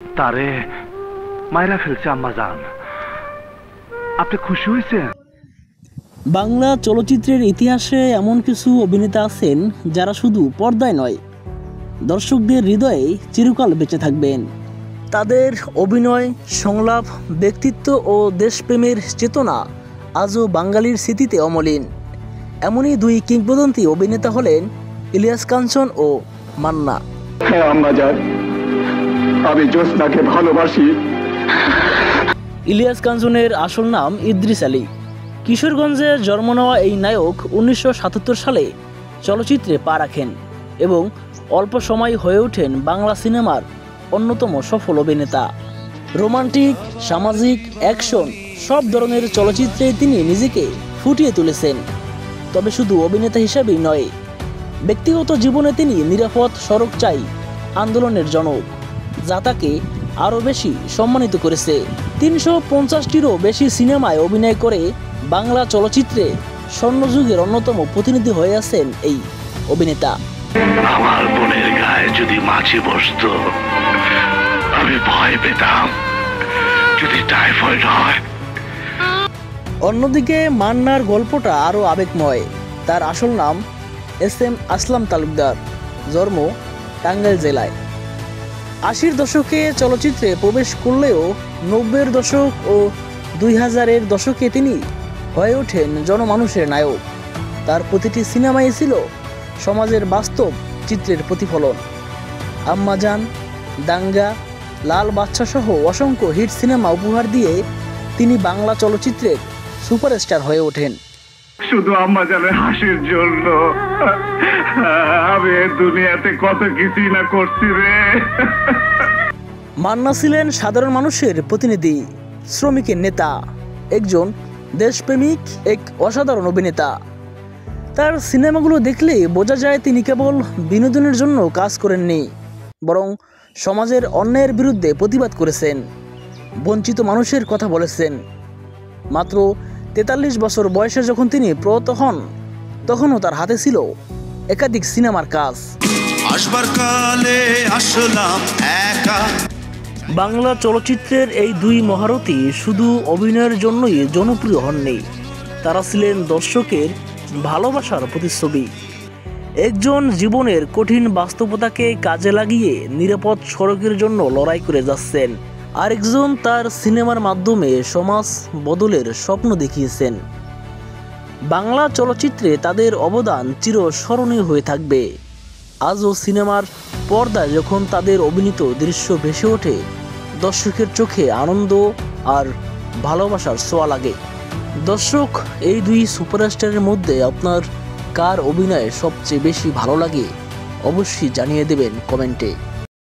তারে মায়েরা ফেলছে আম্মাজান। আপনি খুশি হয়েছেন? বাংলা চলচ্চিত্রের ইতিহাসে এমন কিছু অভিনেতা আছেন যারা শুধু পর্দায় নয়, দর্শকদের হৃদয়ে চিরকাল বেঁচে থাকবেন। তাদের অভিনয়, সংলাপ, ব্যক্তিত্ব ও দেশপ্রেমের চেতনা আজও বাঙালির স্মৃতিতে অমলিন। এমনই দুই কিংবদন্তি অভিনেতা হলেন ইলিয়াস কাঞ্চন ও মান্না। হ্যাঁ আম্মাজান, আমি জ্যোৎস্নাকে ভালোবাসি। ইলিয়াস কাঞ্চনের আসল নাম ইদ্রিস আলী। কিশোরগঞ্জে জন্ম নেওয়া এই নায়ক 1977 সালে চলচ্চিত্রে পা রাখেন এবং অল্প সময় হয়ে ওঠেন বাংলা সিনেমার অন্যতম সফল অভিনেতা। রোমান্টিক, সামাজিক, অ্যাকশন সব ধরনের চলচ্চিত্রে তিনি নিজেকে ফুটিয়ে তুলেছেন। তবে শুধু অভিনেতা হিসেবেই নয়, ব্যক্তিগত জীবনে তিনি নিরাপদ সড়ক চাই আন্দোলনের জনক, যা তাকে আরও বেশি সম্মানিত করেছে। 350টিরও বেশি সিনেমায় অভিনয় করে বাংলা চলচ্চিত্রে স্বর্ণযুগের অন্যতম প্রতিনিধি হয়ে আছেন এই অভিনেতা। আমার বোনের গায়ে যদি মাছি বসতো আমি ভয় পেতাম, যদি টাইফয়েড হয়। অন্যদিকে মান্নার গল্পটা আরও আবেগময়। তার আসল নাম SM আসলাম তালুকদার, জন্ম টাঙ্গাইল জেলায়। 80-র দশকে চলচ্চিত্রে প্রবেশ করলেও 90-এর দশক ও 2000-এর দশকে তিনি হয়ে ওঠেন জনমানুষের নায়ক। তার প্রতিটি সিনেমাই ছিল সমাজের বাস্তব চিত্রের প্রতিফলন। আম্মাজান, দাঙ্গা, লাল বাদশা সহ অসংখ্য হিট সিনেমা উপহার দিয়ে তিনি বাংলা চলচ্চিত্রের সুপারস্টার হয়ে ওঠেন। শুধু আম্মাজানের হাসির জন্য আমি এই দুনিয়াতে কত কিছুই না করছি রে। মান্না ছিলেন সাধারণ মানুষের প্রতিনিধি, শ্রমিকের নেতা, একজন দেশপ্রেমিক, এক অসাধারণ অভিনেতা। তার সিনেমাগুলো দেখলে বোঝা যায় তিনি কেবল বিনোদনের জন্য কাজ করেননি, বরং সমাজের অন্যায়ের বিরুদ্ধে প্রতিবাদ করেছেন, বঞ্চিত মানুষের কথা বলেছেন। মাত্র 43 বছর বয়সে যখন তিনি প্রয়াত হন, তখনও তার হাতে ছিল একাধিক সিনেমার কাজ। বাংলা চলচ্চিত্রের এই দুই মহারথী শুধু অভিনয়ের জন্যই জনপ্রিয় হননি, তারা ছিলেন দর্শকের ভালোবাসার প্রতিচ্ছবি। একজন জীবনের কঠিন বাস্তবতাকে কাজে লাগিয়ে নিরাপদ সড়কের জন্য লড়াই করে যাচ্ছেন, আরেকজন তার সিনেমার মাধ্যমে সমাজ বদলের স্বপ্ন দেখিয়েছেন। বাংলা চলচ্চিত্রে তাদের অবদান চিরস্মরণীয় হয়ে থাকবে। আজও সিনেমার পর্দায় যখন তাদের অভিনীত দৃশ্য ভেসে ওঠে, দর্শকের চোখে আনন্দ আর ভালোবাসার ছোঁয়া লাগে। দর্শক, এই দুই সুপারস্টারের মধ্যে আপনার কার অভিনয় সবচেয়ে বেশি ভালো লাগে অবশ্যই জানিয়ে দেবেন কমেন্টে।